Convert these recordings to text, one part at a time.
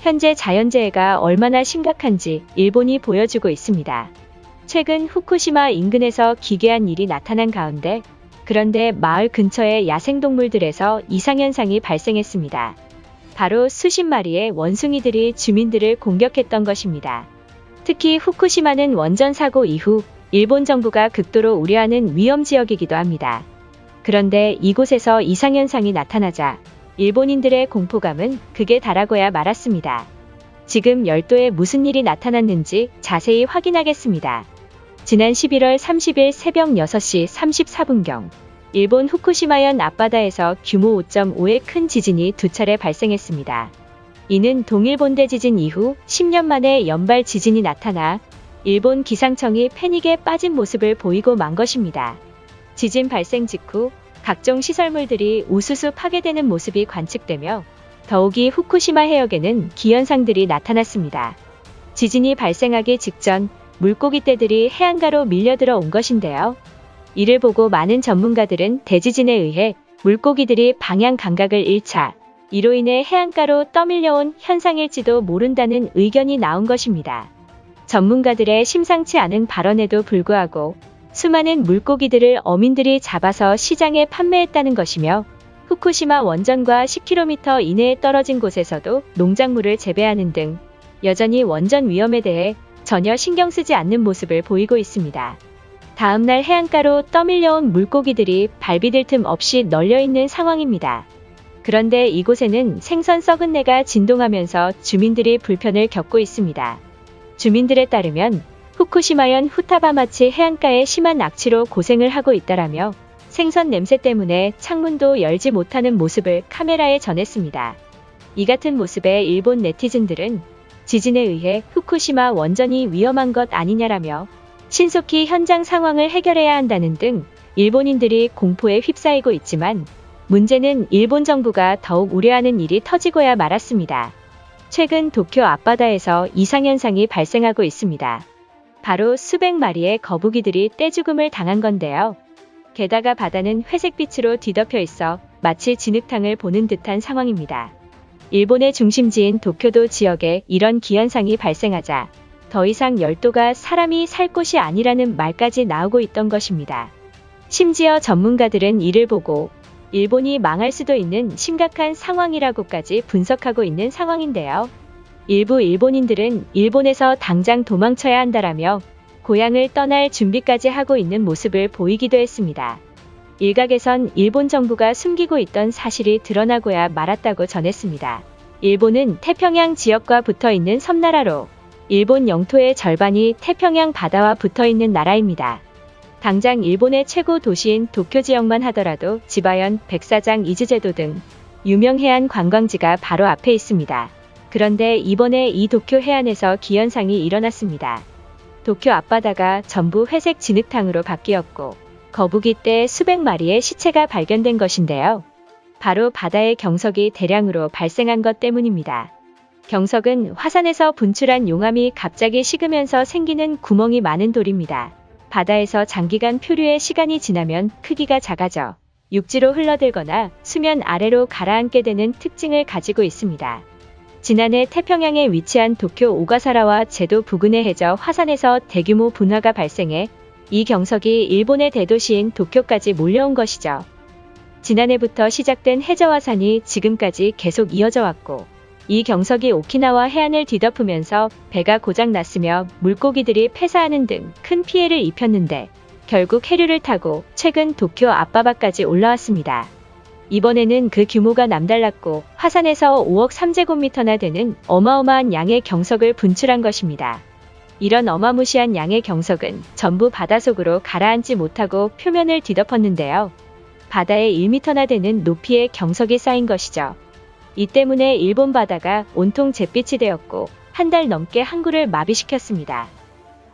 현재 자연재해가 얼마나 심각한지 일본이 보여주고 있습니다. 최근 후쿠시마 인근에서 기괴한 일이 나타난 가운데 그런데 마을 근처의 야생동물들에서 이상현상이 발생했습니다. 바로 수십 마리의 원숭이들이 주민들을 공격했던 것입니다. 특히 후쿠시마는 원전 사고 이후 일본 정부가 극도로 우려하는 위험지역이기도 합니다. 그런데 이곳에서 이상현상이 나타나자 일본인들의 공포감은 극에 달하고야 말았습니다. 지금 열도에 무슨 일이 나타났는지 자세히 확인하겠습니다. 지난 11월 30일 새벽 6시 34분경 일본 후쿠시마현 앞바다에서 규모 5.5의 큰 지진이 두 차례 발생했습니다. 이는 동일본대 지진 이후 10년 만에 연발 지진이 나타나 일본 기상청이 패닉에 빠진 모습을 보이고 만 것입니다. 지진 발생 직후 각종 시설물들이 우수수 파괴되는 모습이 관측되며 더욱이 후쿠시마 해역에는 기현상들이 나타났습니다. 지진이 발생하기 직전 물고기떼들이 해안가로 밀려들어 온 것인데요. 이를 보고 많은 전문가들은 대지진에 의해 물고기들이 방향 감각을 잃자 이로 인해 해안가로 떠밀려온 현상일지도 모른다는 의견이 나온 것입니다. 전문가들의 심상치 않은 발언에도 불구하고 수많은 물고기들을 어민들이 잡아서 시장에 판매했다는 것이며 후쿠시마 원전과 10km 이내에 떨어진 곳에서도 농작물을 재배하는 등 여전히 원전 위험에 대해 전혀 신경 쓰지 않는 모습을 보이고 있습니다. 다음날 해안가로 떠밀려온 물고기들이 발비딜 틈 없이 널려있는 상황입니다. 그런데 이곳에는 생선 썩은 내가 진동하면서 주민들이 불편을 겪고 있습니다. 주민들에 따르면 후쿠시마현 후타바마치 해안가에 심한 악취로 고생을 하고 있다라며 생선 냄새 때문에 창문도 열지 못하는 모습을 카메라에 전했습니다. 이 같은 모습에 일본 네티즌들은 지진에 의해 후쿠시마 원전이 위험한 것 아니냐라며 신속히 현장 상황을 해결해야 한다는 등 일본인들이 공포에 휩싸이고 있지만 문제는 일본 정부가 더욱 우려하는 일이 터지고야 말았습니다. 최근 도쿄 앞바다에서 이상현상이 발생하고 있습니다. 바로 수백 마리의 거북이들이 떼죽음을 당한 건데요. 게다가 바다는 회색빛으로 뒤덮여 있어 마치 진흙탕을 보는 듯한 상황입니다. 일본의 중심지인 도쿄도 지역에 이런 기현상이 발생하자 더 이상 열도가 사람이 살 곳이 아니라는 말까지 나오고 있던 것입니다. 심지어 전문가들은 이를 보고 일본이 망할 수도 있는 심각한 상황이라고까지 분석하고 있는 상황인데요. 일부 일본인들은 일본에서 당장 도망쳐야 한다라며 고향을 떠날 준비까지 하고 있는 모습을 보이기도 했습니다. 일각에선 일본 정부가 숨기고 있던 사실이 드러나고야 말았다고 전했습니다. 일본은 태평양 지역과 붙어있는 섬나라로 일본 영토의 절반이 태평양 바다와 붙어있는 나라입니다. 당장 일본의 최고 도시인 도쿄 지역만 하더라도 지바현, 백사장, 이즈제도 등 유명 해안 관광지가 바로 앞에 있습니다. 그런데 이번에 이 도쿄 해안에서 기현상이 일어났습니다. 도쿄 앞바다가 전부 회색 진흙탕으로 바뀌었고 거북이 떼 수백 마리의 시체가 발견된 것인데요. 바로 바다의 경석이 대량으로 발생한 것 때문입니다. 경석은 화산에서 분출한 용암이 갑자기 식으면서 생기는 구멍이 많은 돌입니다. 바다에서 장기간 표류의 시간이 지나면 크기가 작아져 육지로 흘러들거나 수면 아래로 가라앉게 되는 특징을 가지고 있습니다. 지난해 태평양에 위치한 도쿄 오가사라와 제도 부근의 해저 화산에서 대규모 분화가 발생해 이 경석이 일본의 대도시인 도쿄까지 몰려온 것이죠. 지난해부터 시작된 해저 화산이 지금까지 계속 이어져 왔고 이 경석이 오키나와 해안을 뒤덮으면서 배가 고장났으며 물고기들이 폐사하는 등 큰 피해를 입혔는데 결국 해류를 타고 최근 도쿄 앞바다까지 올라왔습니다. 이번에는 그 규모가 남달랐고 화산에서 5억 3제곱미터나 되는 어마어마한 양의 경석을 분출한 것입니다. 이런 어마무시한 양의 경석은 전부 바닷속으로 가라앉지 못하고 표면을 뒤덮었는데요. 바다에 1m나 되는 높이의 경석이 쌓인 것이죠. 이 때문에 일본 바다가 온통 잿빛이 되었고 한 달 넘게 항구를 마비시켰습니다.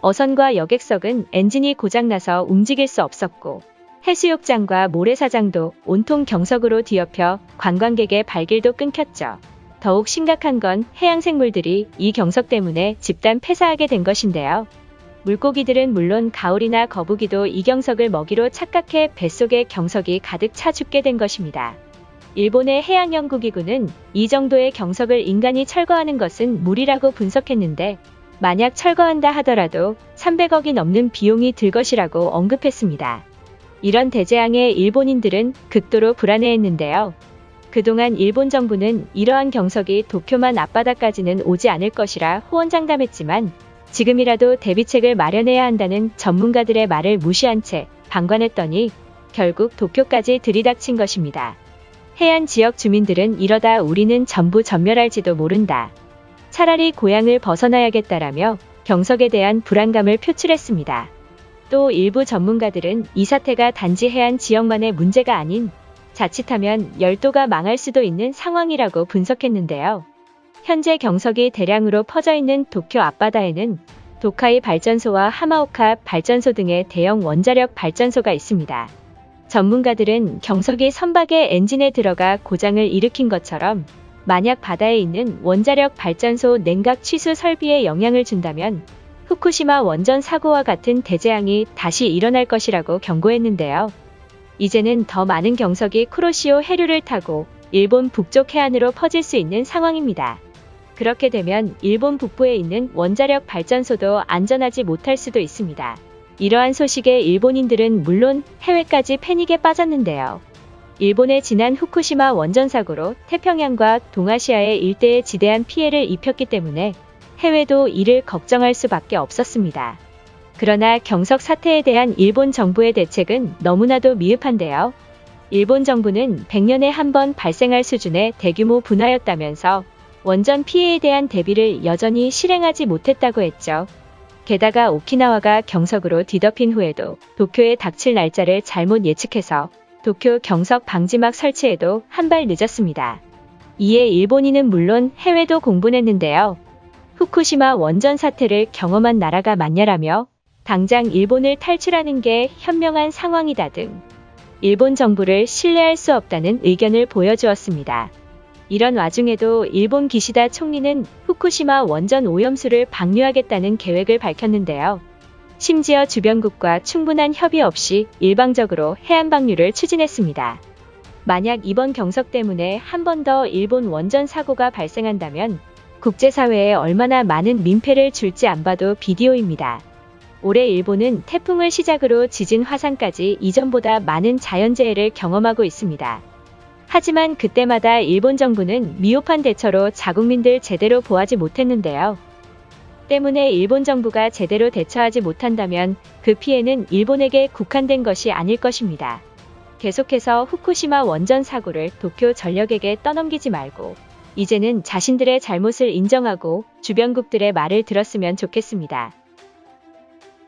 어선과 여객석은 엔진이 고장나서 움직일 수 없었고 해수욕장과 모래사장도 온통 경석으로 뒤엎여 관광객의 발길도 끊겼죠. 더욱 심각한 건 해양생물들이 이 경석 때문에 집단 폐사하게 된 것인데요. 물고기들은 물론 가오리나 거북이도 이 경석을 먹이로 착각해 뱃속에 경석이 가득 차 죽게 된 것입니다. 일본의 해양연구기구는 이 정도의 경석을 인간이 철거하는 것은 무리라고 분석했는데 만약 철거한다 하더라도 300억이 넘는 비용이 들 것이라고 언급했습니다. 이런 대재앙에 일본인들은 극도로 불안해했는데요. 그동안 일본 정부는 이러한 경석이 도쿄만 앞바다까지는 오지 않을 것이라 호언장담했지만 지금이라도 대비책을 마련해야 한다는 전문가들의 말을 무시한 채 방관했더니 결국 도쿄까지 들이닥친 것입니다. 해안 지역 주민들은 이러다 우리는 전부 전멸할지도 모른다. 차라리 고향을 벗어나야겠다라며 경석에 대한 불안감을 표출했습니다. 또 일부 전문가들은 이 사태가 단지 해안 지역만의 문제가 아닌 자칫하면 열도가 망할 수도 있는 상황이라고 분석했는데요. 현재 경석이 대량으로 퍼져 있는 도쿄 앞바다에는 도카이 발전소와 하마오카 발전소 등의 대형 원자력 발전소가 있습니다. 전문가들은 경석이 선박의 엔진에 들어가 고장을 일으킨 것처럼 만약 바다에 있는 원자력 발전소 냉각 취수 설비에 영향을 준다면 후쿠시마 원전 사고와 같은 대재앙이 다시 일어날 것이라고 경고했는데요. 이제는 더 많은 경석이 쿠로시오 해류를 타고 일본 북쪽 해안으로 퍼질 수 있는 상황입니다. 그렇게 되면 일본 북부에 있는 원자력 발전소도 안전하지 못할 수도 있습니다. 이러한 소식에 일본인들은 물론 해외까지 패닉에 빠졌는데요. 일본의 지난 후쿠시마 원전 사고로 태평양과 동아시아의 일대에 지대한 피해를 입혔기 때문에 해외도 이를 걱정할 수밖에 없었습니다. 그러나 경석 사태에 대한 일본 정부의 대책은 너무나도 미흡한데요. 일본 정부는 100년에 한 번 발생할 수준의 대규모 분화였다면서 원전 피해에 대한 대비를 여전히 실행하지 못했다고 했죠. 게다가 오키나와가 경석으로 뒤덮인 후에도 도쿄에 닥칠 날짜를 잘못 예측해서 도쿄 경석 방지막 설치에도 한 발 늦었습니다. 이에 일본인은 물론 해외도 공분했는데요. 후쿠시마 원전 사태를 경험한 나라가 많냐라며 당장 일본을 탈출하는 게 현명한 상황이다 등 일본 정부를 신뢰할 수 없다는 의견을 보여주었습니다. 이런 와중에도 일본 기시다 총리는 후쿠시마 원전 오염수를 방류하겠다는 계획을 밝혔는데요. 심지어 주변국과 충분한 협의 없이 일방적으로 해안 방류를 추진했습니다. 만약 이번 경석 때문에 한 번 더 일본 원전 사고가 발생한다면 국제사회에 얼마나 많은 민폐를 줄지 안 봐도 비디오입니다. 올해 일본은 태풍을 시작으로 지진 화산까지 이전보다 많은 자연재해를 경험하고 있습니다. 하지만 그때마다 일본 정부는 미흡한 대처로 자국민들 제대로 보호하지 못했는데요. 때문에 일본 정부가 제대로 대처하지 못한다면 그 피해는 일본에게 국한된 것이 아닐 것입니다. 계속해서 후쿠시마 원전 사고를 도쿄 전력에게 떠넘기지 말고 이제는 자신들의 잘못을 인정하고 주변국들의 말을 들었으면 좋겠습니다.